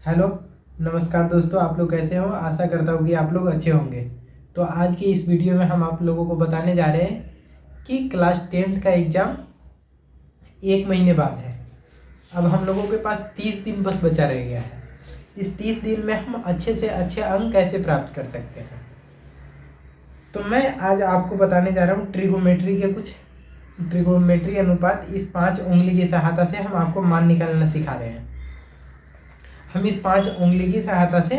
Hello, नमस्कार दोस्तों। आप लोग कैसे हो? आशा करता हूँ कि आप लोग अच्छे होंगे। तो आज की इस वीडियो में हम आप लोगों को बताने जा रहे हैं कि क्लास 10th का एग्ज़ाम 1 महीने बाद है। अब हम लोगों के पास 30 दिन बस बचा रह गया है। इस 30 दिन में हम अच्छे से अच्छे अंक कैसे प्राप्त कर सकते हैं, तो मैं आज आपको बताने जा रहा हूँ ट्रिगोनोमेट्री अनुपात। इस 5 उंगली की सहायता से हम आपको मान निकालना सिखा रहे हैं। हम इस 5 उंगली की सहायता से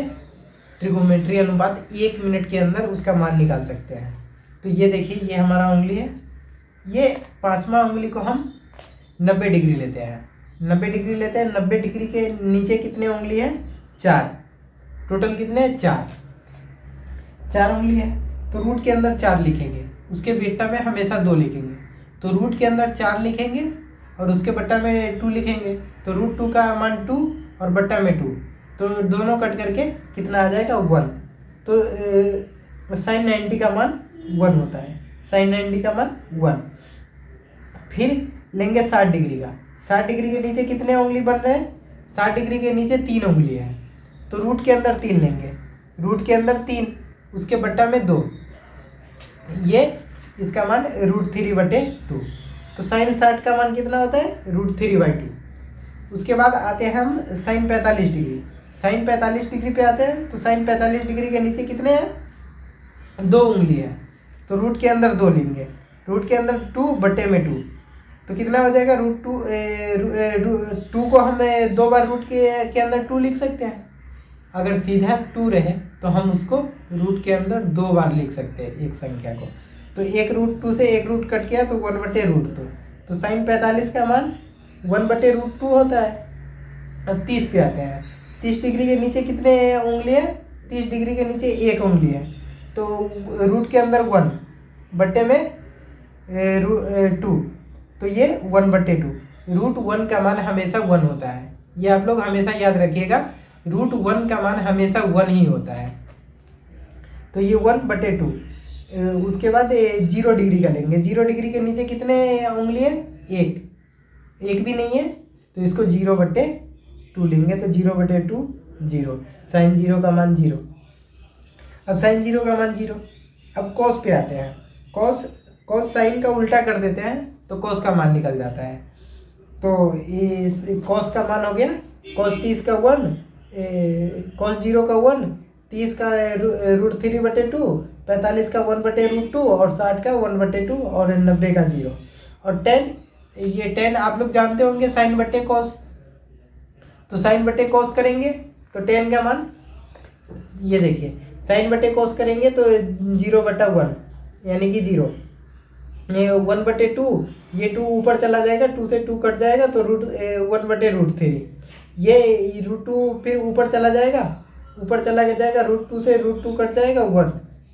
ट्रिगोनोमेट्री अनुपात 1 मिनट के अंदर उसका मान निकाल सकते हैं। तो ये देखिए, ये हमारा उंगली है। ये 5वां उंगली को हम 90 डिग्री लेते हैं। 90 डिग्री लेते हैं। 90 डिग्री के नीचे कितने उंगली हैं? 4। टोटल कितने हैं? 4 उंगली है। तो रूट के अंदर 4 लिखेंगे, उसके बेटा में हमेशा 2 लिखेंगे। तो रूट के अंदर 4 लिखेंगे और उसके बट्टा में 2 लिखेंगे। तो √2 का मान 2 और बट्टा में 2, तो दोनों कट करके कितना आ जाएगा? 1। तो sin 90 का मान 1 होता है। sin 90 का मान 1। फिर लेंगे 60 डिग्री का। 60 डिग्री के नीचे कितने उंगली बन रहे हैं? 60 डिग्री के नीचे 3 उंगली है। तो रूट के अंदर 3 लेंगे। रूट के अंदर 3, उसके बट्टा में 2, ये इसका मान √3/2। तो sin 60 का मान कितना होता है? √3/2। उसके बाद आते हैं हम sin 45 डिग्री। sin 45 डिग्री पे आते हैं। तो sin 45 डिग्री के नीचे कितने हैं? 2 उंगली है। तो रूट के अंदर 2 लेंगे। रूट के अंदर 2/2, तो कितना हो जाएगा? √2 को हम 2 बार रूट के अंदर 2 लिख सकते हैं। अगर सीधा 2 रहे तो हम उसको रूट के अंदर 2 बार लिख सकते हैं एक संख्या को। तो एक √2 से एक रूट कट गया तो 1/√2। तो sin 45 का मान 1/√2 होता है। अब 30 पे आते हैं। 30 डिग्री के नीचे कितने उंगली है? 30 डिग्री के नीचे 1 उंगली है। तो रूट के अंदर 1, बट्टे में 2, तो ये 1/2। √1 का मान हमेशा 1 होता है। ये आप लोग हमेशा याद रखिएगा, √1 का मान हमेशा 1 ही होता है। तो ये 1/2। उसके बाद 0 डिग्री का लेंगे। 0 डिग्री के नीचे कितने उंगली है? 1 भी नहीं है, तो इसको 0/2 लेंगे। तो 0/2 0। sin 0 का मान 0। अब sin 0 का मान 0। अब cos पे आते हैं। cos sin का उल्टा कर देते हैं तो cos का मान निकल जाता है। तो इस cos का मान हो गया cos 30 का 1, cos 0 का 1, 30 का √3/2, 45 का 1/√2 और 60 का 1/2 और 90 का 0। और 10, ये 10 आप लोग जानते होंगे sin/cos। तो sin/cos करेंगे तो 10 का मान, ये देखिए, sin/cos करेंगे तो 0/1 यानी कि 0। 1/2, ये 2 ऊपर चला जाएगा, 2 से 2 कट जाएगा तो 1/√3। ये √2 फिर ऊपर चला जाएगा, ऊपर चला जाएगा, √2 से √2 कट जाएगा 1,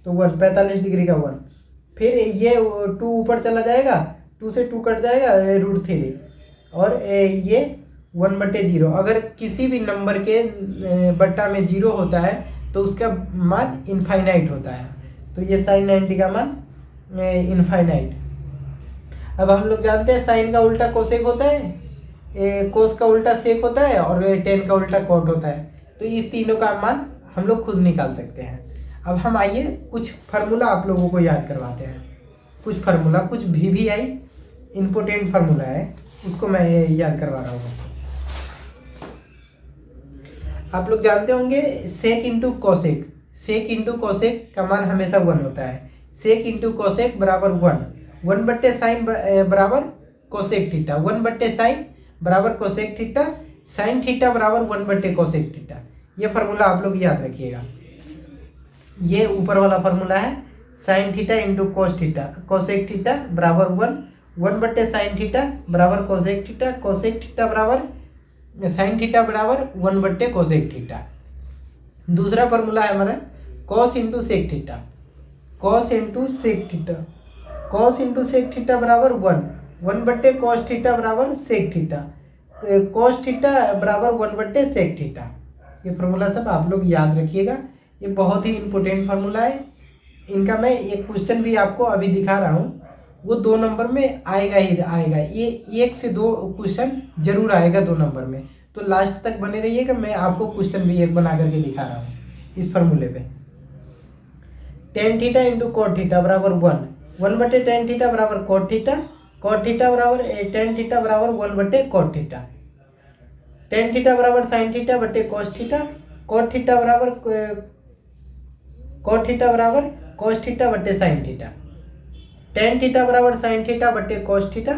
तो 1 45 डिग्री का 1। फिर ये 2 ऊपर चला जाएगा, 2 से 2 कट जाएगा √3, और ये 1/0। अगर किसी भी नंबर के बट्टा में 0 होता है तो उसका मान इनफाइनाइट होता है। तो ये sin 90 का मान इनफाइनाइट। अब हम लोग जानते हैं साइन का उल्टा कोसेक होता है, कोस का उल्टा सेक होता है, और टेन का उल्टा कॉट होता है। तो इस तीनों का मान हम लोग खुद निकाल सकते हैं। अब हम आइए कुछ फार्मूला आप लोगों को याद करवाते हैं। कुछ फार्मूला, कुछ VVI इम्पोर्टेंट फार्मूला है, उसको मैं याद करवा रहा हूँ। आप लोग जानते होंगे सेक इंटू कॉसेक। सेक इंटू कॉसेक का मान हमेशा 1 होता है। सेक इंटू कॉसेक बराबर 1। 1/sin बराबर कोसेक थीटा। 1/sin बराबर कोसेक थीटा। sin थीटा बराबर 1/कोसेक थीटा। ये फार्मूला आप लोग याद रखिएगा। ये ऊपर वाला फार्मूला है sin theta into cos theta. Cosec theta बराबर 1। 1/sin थीटा बराबर कोसेक थीटा। कोसेक थीटा बराबर sin थीटा बराबर 1/कोसेक थीटा। दूसरा फार्मूला है हमारा cos into sec theta. cos into sec theta. cos into sec theta बराबर 1। 1/cos थीटा बराबर सेक थीटा। cos थीटा बराबर 1/सेक थीटा। ये फार्मूला सब आप लोग याद रखिएगा, ये बहुत ही इंपॉर्टेंट फार्मूला है। इनका मैं एक क्वेश्चन भी आपको अभी दिखा रहा हूँ, वो 2 नंबर में आएगा ही आएगा। ये 1 से 2 क्वेश्चन जरूर आएगा 2 नंबर में। तो लास्ट तक बने रहिएगा, मैं आपको क्वेश्चन भी एक बना करके दिखा रहा हूँ इस फॉर्मूले पे। Tan theta into cot theta बराबर 1/tan थीटा बराबर कोट थीटा बराबर टेन थीटा बराबर 1/कोट थीटा, टेन थीटा बराबर साइन थीटा बटे कोस थीटा, कोट थीटा बराबर कोस थीटा बटे साइन थीटा, टेन थीटा बराबर साइन थीटा बटे कोस थीटा,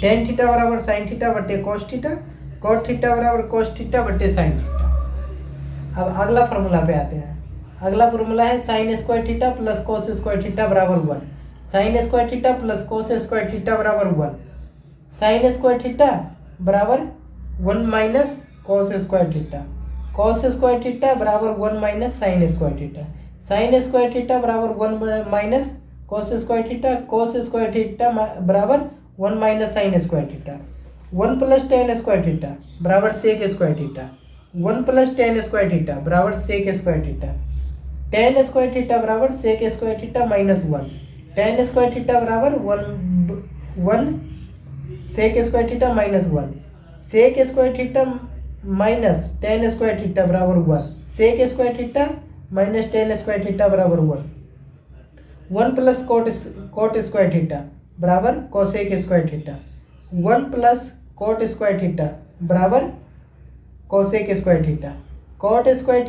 टेन थीटा बराबर साइन थीटा बटे कोस थीटा, कोट थीटा बराबर कोस थीटा बटे साइन थीटा। अब अगला फॉर्मूला पे आते हैं। अगला फॉर्मूला है sign square theta plus cos square theta बराबर 1, sine square theta plus cos square theta बराबर 1, साइन स्क्वायर थीटा बराबर 1 minus cos square theta, cos square theta बराबर 1 minus sine square theta, sine square theta बराबर 1 minus cos square theta, cos square theta बराबर 1 minus sine square theta, 1 plus tan square theta बराबर sec square theta, 1 plus tan square theta बराबर sec square theta, tan square theta बराबर sec square theta minus 1, tan square theta बराबर 1 sec square theta minus 1, sec square theta minus tan square theta बराबर 1, sec square theta minus tan square theta बराबर 1, 1 plus cot square theta बराबर cosec square theta, 1 plus cot square theta बराबर cosec square theta, cot square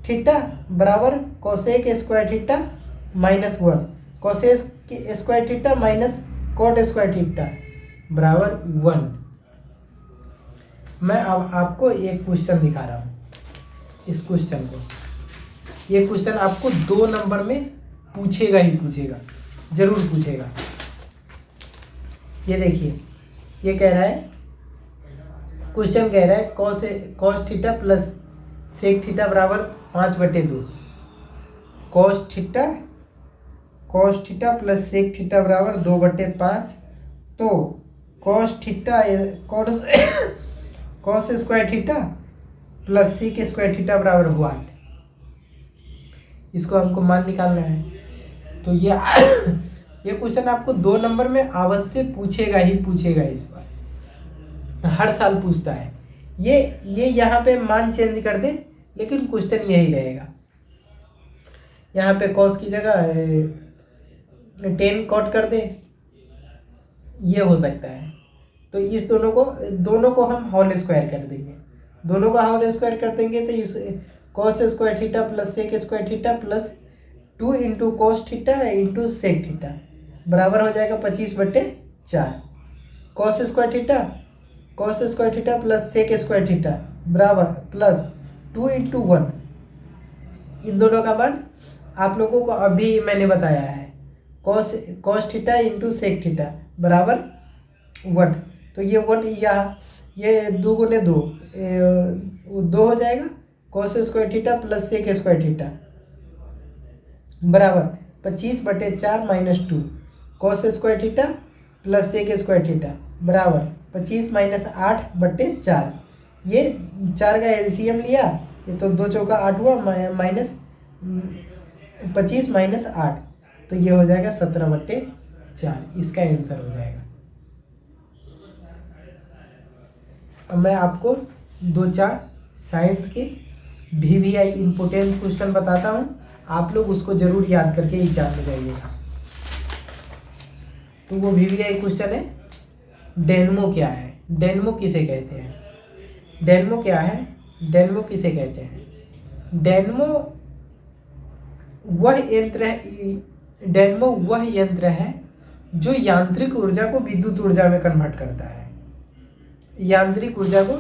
theta बराबर cosec square theta minus 1, cosec square theta minus cot square theta बराबर 1। मैं अब आपको एक question दिखा रहा हूँ। इस क्वेश्चन को, ये क्वेश्चन आपको 2 नंबर में पूछेगा ही पूछेगा, जरूर पूछेगा। ये देखिए, ये कह रहा है, क्वेश्चन कह रहा है cos theta plus sec theta बराबर 5/2, cos theta plus sec theta बराबर 2/5, तो cos square theta plus sec square theta बराबर हुआ 8। इसको हमको मान निकालना है। तो ये क्वेश्चन आपको 2 नंबर में अवश्य पूछेगा ही पूछेगा। इस बार हर साल पूछता है। ये यहाँ पे मान चेंज कर दे, लेकिन क्वेश्चन यही रहेगा। यहाँ पे कॉस की जगह 10 कॉट कर दे, ये हो सकता है। तो इस दोनों को हम होल स्क्वायर कर देंगे। दोनों का होल स्क्वायर कर देंगे तो इस cos square theta plus sec square theta plus 2 into cos theta into sec theta बराबर हो जाएगा 25/4। Cos square theta plus sec square theta बराबर प्लस 2 इंटू 1। इन दोनों का मान आप लोगों को अभी मैंने बताया है। Cos theta into sec theta बराबर 1। तो ये 1 यहाँ, ये 2 गुने 2 हो जाएगा। Cos square theta plus sec square theta बराबर 25/4 minus 2। Cos square theta plus sec square theta बराबर 25 माइनस 8/4। ये 4 का एलसीएम लिया, ये तो 2 चौका 8 हुआ, माइनस 25 माइनस 8, तो ये हो जाएगा 17/4। इसका आंसर हो जाएगा। अब मैं आपको 2-4 साइंस के VVI इम्पोर्टेंट क्वेश्चन बताता हूँ, आप लोग उसको जरूर याद करके एग्जाम में जाइएगा। तो वो VVI क्वेश्चन है, डेनमो क्या है, डेनमो किसे कहते हैं, डेनमो क्या है, डेनमो किसे कहते हैं। डेनमो वह यंत्र है जो यांत्रिक ऊर्जा को विद्युत ऊर्जा में कन्वर्ट करता है। यांत्रिक ऊर्जा को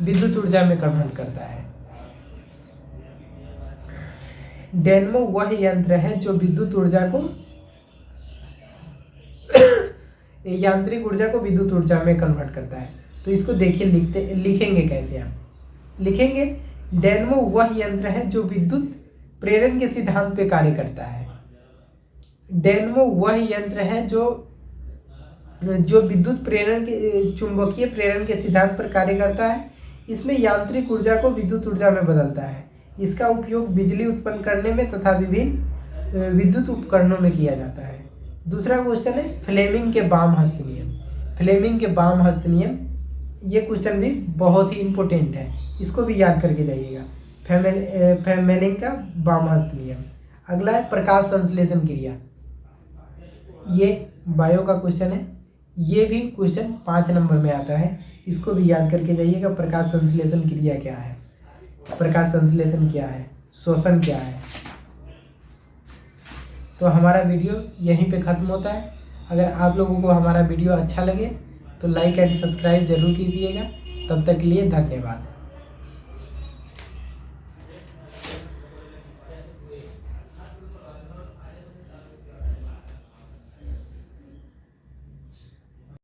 विद्युत ऊर्जा में कन्वर्ट करता है। डेनमो वह यंत्र है जो विद्युत ऊर्जा को यांत्रिक ऊर्जा को विद्युत ऊर्जा में कन्वर्ट करता है। तो इसको देखिए, लिखेंगे कैसे आप लिखेंगे। डेनमो वह यंत्र है जो विद्युत प्रेरण के सिद्धांत पे कार्य करता है। डेनमो वह यंत्र है जो विद्युत प्रेरण के चुंबकीय प्रेरण के सिद्धांत पर कार्य करता है। इसमें यांत्रिक ऊर्जा को विद्युत ऊर्जा में बदलता है। इसका उपयोग बिजली उत्पन्न करने में तथा विभिन्न विद्युत उपकरणों में किया जाता है। दूसरा क्वेश्चन है फ्लेमिंग के वाम हस्त नियम। फ्लेमिंग के वाम हस्त नियम, ये क्वेश्चन भी बहुत ही इम्पोर्टेंट है, इसको भी याद करके जाइएगा। फ्लेमिंग का वाम हस्त नियम। अगला है प्रकाश संश्लेषण क्रिया, ये बायो का क्वेश्चन है, ये भी क्वेश्चन 5 नंबर में आता है, इसको भी याद करके जाइएगा। प्रकाश संश्लेषण क्रिया क्या है, प्रकाश संश्लेषण क्या है, शोषण क्या है। तो हमारा वीडियो यहीं पे ख़त्म होता है। अगर आप लोगों को हमारा वीडियो अच्छा लगे तो लाइक एंड सब्सक्राइब जरूर कीजिएगा। तब तक के लिए धन्यवाद।